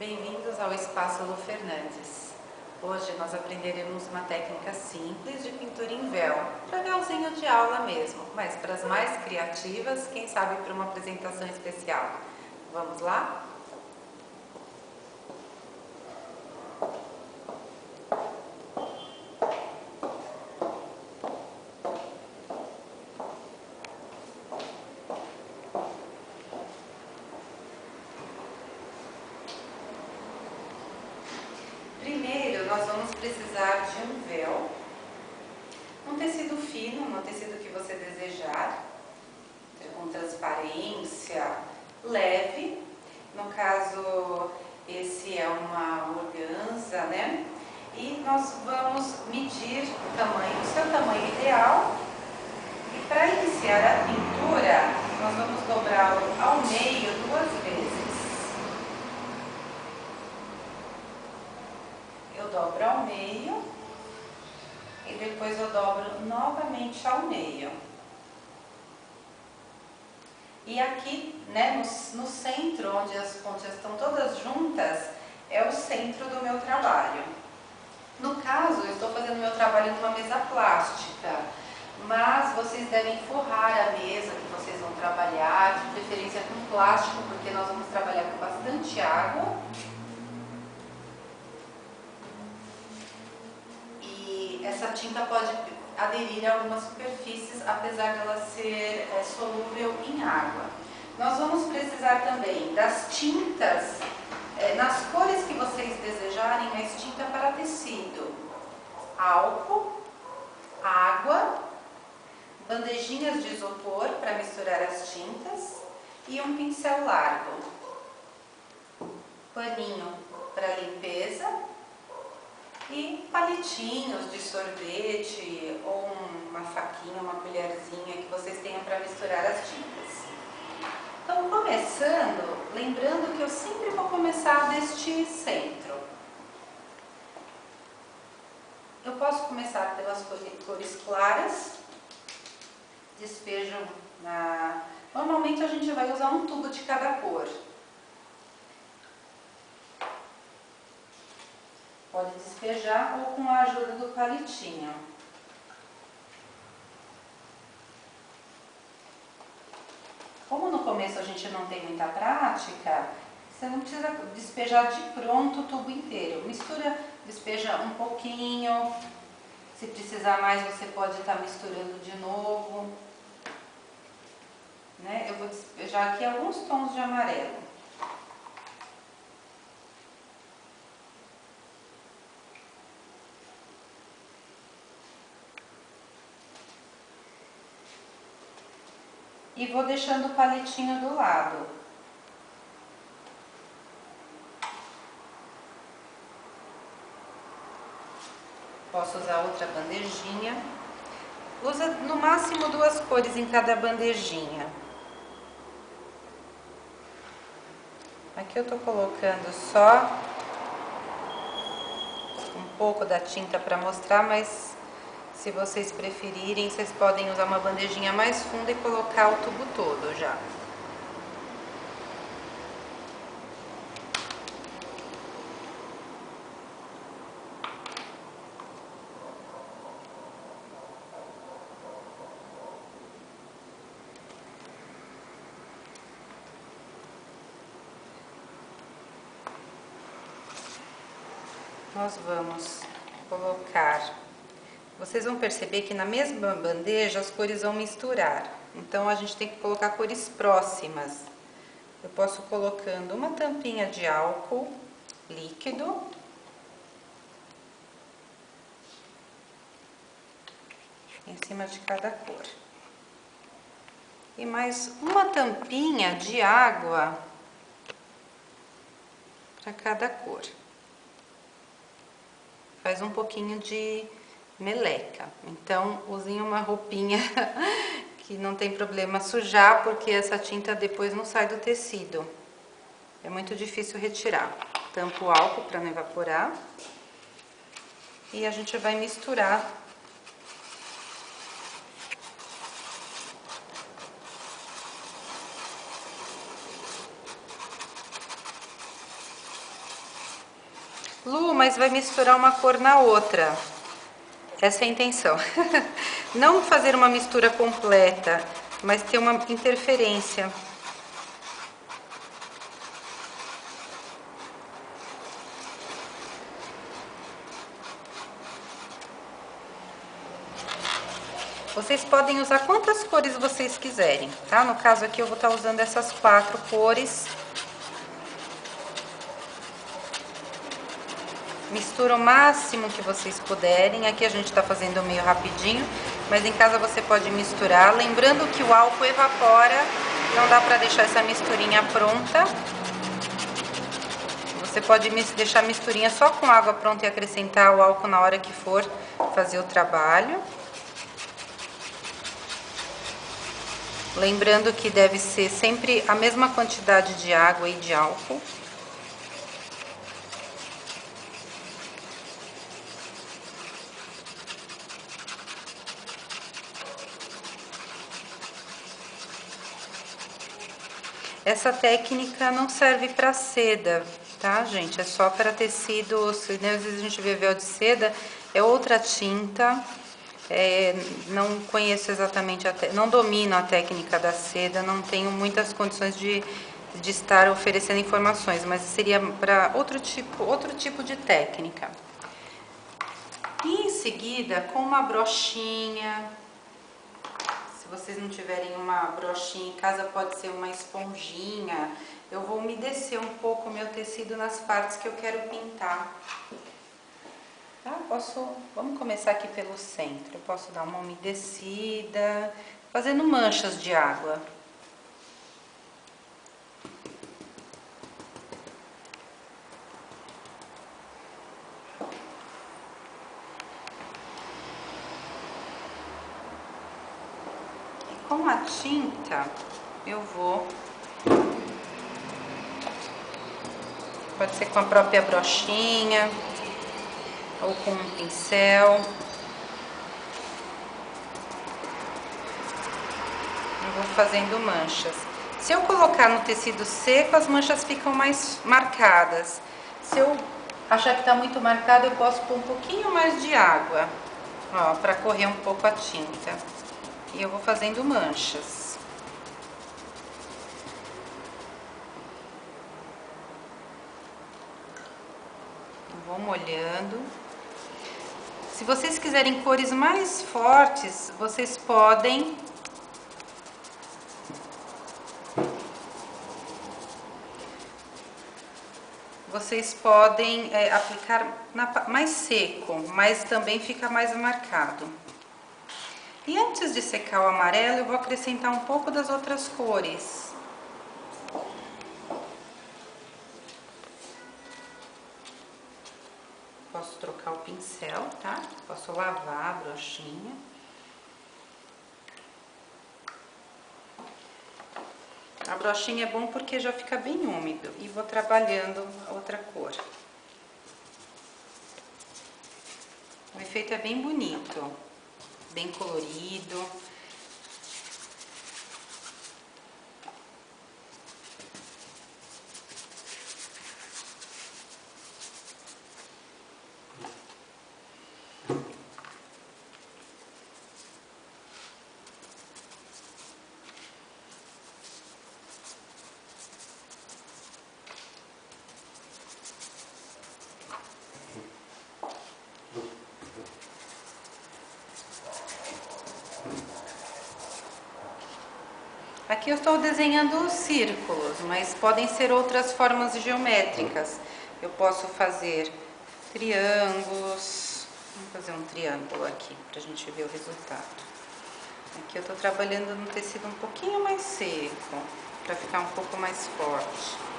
Bem-vindos ao Espaço Lu Fernandes. Hoje nós aprenderemos uma técnica simples de pintura em véu, para véuzinho de aula mesmo, mas para as mais criativas, quem sabe para uma apresentação especial. Vamos lá? Primeiro, nós vamos precisar de um véu, um tecido fino, um tecido que você desejar, com transparência, leve. No caso, esse é uma organza, né? E nós vamos medir o tamanho, o seu tamanho ideal. E para iniciar a pintura, nós vamos dobrá-lo ao meio 2 vezes. Eu dobro ao meio e depois eu dobro novamente ao meio. E aqui, né, no centro, onde as pontas estão todas juntas, é o centro do meu trabalho. No caso, eu estou fazendo meu trabalho numa mesa plástica, mas vocês devem forrar a mesa que vocês vão trabalhar, de preferência com plástico, porque nós vamos trabalhar com bastante água. Essa tinta pode aderir a algumas superfícies, apesar dela ser solúvel em água. Nós vamos precisar também das tintas, nas cores que vocês desejarem, mas tinta para tecido. Álcool, água, bandejinhas de isopor para misturar as tintas e um pincel largo. Paninho para limpeza. E palitinhos de sorvete ou uma faquinha, uma colherzinha que vocês tenham para misturar as tintas. Então, começando, lembrando que eu sempre vou começar deste centro. Eu posso começar pelas cores claras, despejo na... Normalmente a gente vai usar um tubo de cada cor. Pode despejar ou com a ajuda do palitinho. Como no começo a gente não tem muita prática, você não precisa despejar de pronto o tubo inteiro. Mistura, despeja um pouquinho. Se precisar mais, você pode estar misturando de novo. Né? Eu vou despejar aqui alguns tons de amarelo. E vou deixando o palitinho do lado. Posso usar outra bandejinha. Usa no máximo 2 cores em cada bandejinha. Aqui eu tô colocando só um pouco da tinta para mostrar, mas se vocês preferirem, vocês podem usar uma bandejinha mais funda e colocar o tubo todo já. Nós vamos colocar... Vocês vão perceber que na mesma bandeja as cores vão misturar. Então a gente tem que colocar cores próximas. Eu posso colocando uma tampinha de álcool líquido. Em cima de cada cor. E mais uma tampinha de água para cada cor. Faz um pouquinho de meleca. Então, usem uma roupinha que não tem problema sujar, porque essa tinta depois não sai do tecido. É muito difícil retirar. Tampa o álcool para não evaporar. E a gente vai misturar Lu, mas vai misturar uma cor na outra. Essa é a intenção. Não fazer uma mistura completa, mas ter uma interferência. Vocês podem usar quantas cores vocês quiserem, tá? No caso aqui eu vou estar usando essas 4 cores. Mistura o máximo que vocês puderem. Aqui a gente está fazendo meio rapidinho, mas em casa você pode misturar. Lembrando que o álcool evapora, não dá para deixar essa misturinha pronta. Você pode deixar a misturinha só com água pronta e acrescentar o álcool na hora que for fazer o trabalho. Lembrando que deve ser sempre a mesma quantidade de água e de álcool. Essa técnica não serve para seda, tá, gente? É só para tecidos. Às vezes a gente vê véu de seda, é outra tinta. Não conheço exatamente, não domino a técnica da seda, não tenho muitas condições de estar oferecendo informações, mas seria para outro tipo de técnica. E em seguida, com uma brochinha, se vocês não tiverem uma brochinha em casa, pode ser uma esponjinha, eu vou umedecer um pouco o meu tecido nas partes que eu quero pintar. Tá? Vamos começar aqui pelo centro. Eu posso dar uma umedecida, fazendo manchas de água. E com a tinta, eu vou... Pode ser com a própria brochinha ou com um pincel. Eu vou fazendo manchas. Se eu colocar no tecido seco, as manchas ficam mais marcadas. Se eu achar que tá muito marcado, eu posso pôr um pouquinho mais de água, ó, para correr um pouco a tinta. E eu vou fazendo manchas. Eu vou molhando. Se vocês quiserem cores mais fortes, vocês podem aplicar mais seco, mas também fica mais marcado. E antes de secar o amarelo, eu vou acrescentar um pouco das outras cores. Posso trocar o pincel, tá? Posso lavar a brochinha. A brochinha é bom porque já fica bem úmido. E vou trabalhando a outra cor. O efeito é bem bonito, bem colorido. Aqui eu estou desenhando círculos, mas podem ser outras formas geométricas. Eu posso fazer triângulos. Vamos fazer um triângulo aqui para a gente ver o resultado. Aqui eu estou trabalhando no tecido um pouquinho mais seco, para ficar um pouco mais forte.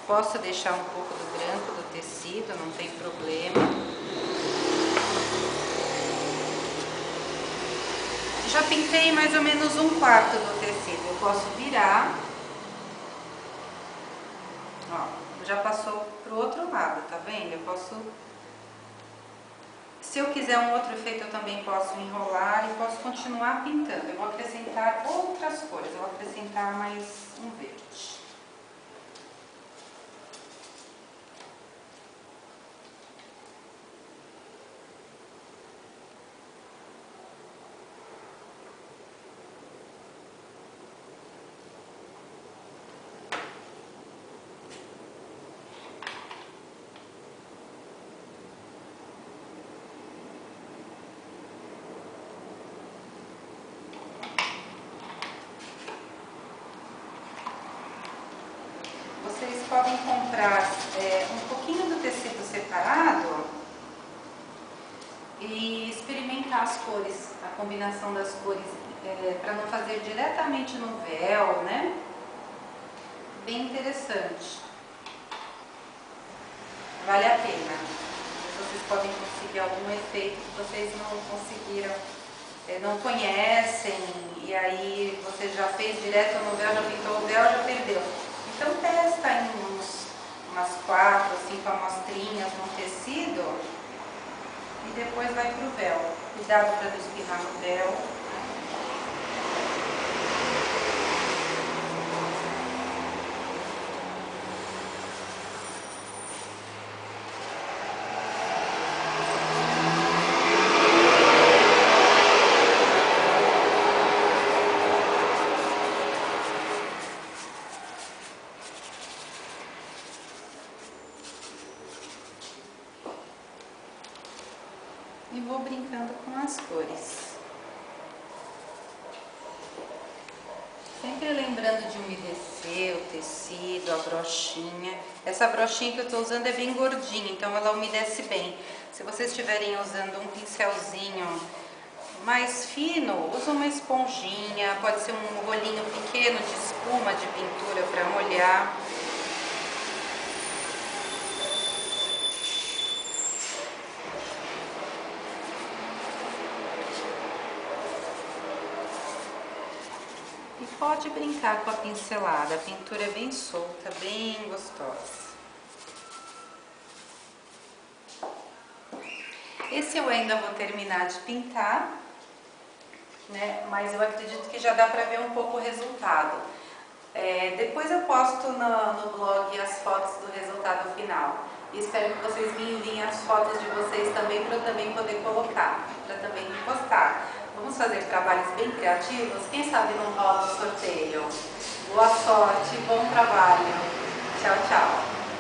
Posso deixar um pouco do branco do tecido, não tem problema. Já pintei mais ou menos 1/4 do tecido. Eu posso virar. Ó, já passou pro outro lado, tá vendo? Eu posso... Se eu quiser um outro efeito, eu também posso enrolar e posso continuar pintando. Eu vou acrescentar outras cores. Eu vou acrescentar mais um verde. Vocês podem comprar um pouquinho do tecido separado e experimentar as cores, a combinação das cores, para não fazer diretamente no véu, né? Bem interessante. Vale a pena. Vocês podem conseguir algum efeito que vocês não conseguiram, não conhecem, e aí você já fez direto no véu, já pintou o véu, já perdeu. Então testa em umas 4 ou 5 amostrinhas no tecido e depois vai pro véu. Cuidado para não espirrar no véu. E vou brincando com as cores. Sempre lembrando de umedecer o tecido, a brochinha. Essa brochinha que eu estou usando é bem gordinha, então ela umedece bem. Se vocês estiverem usando um pincelzinho mais fino, usa uma esponjinha, pode ser um rolinho pequeno de espuma, de pintura para molhar. E pode brincar com a pincelada, a pintura é bem solta, bem gostosa. Esse eu ainda vou terminar de pintar, né? Mas eu acredito que já dá para ver um pouco o resultado. Depois eu posto no blog as fotos do resultado final. E espero que vocês me enviem as fotos de vocês também, para eu também poder colocar, para também postar. Vamos fazer trabalhos bem criativos? Quem sabe não rola um sorteio? Boa sorte, bom trabalho. Tchau, tchau.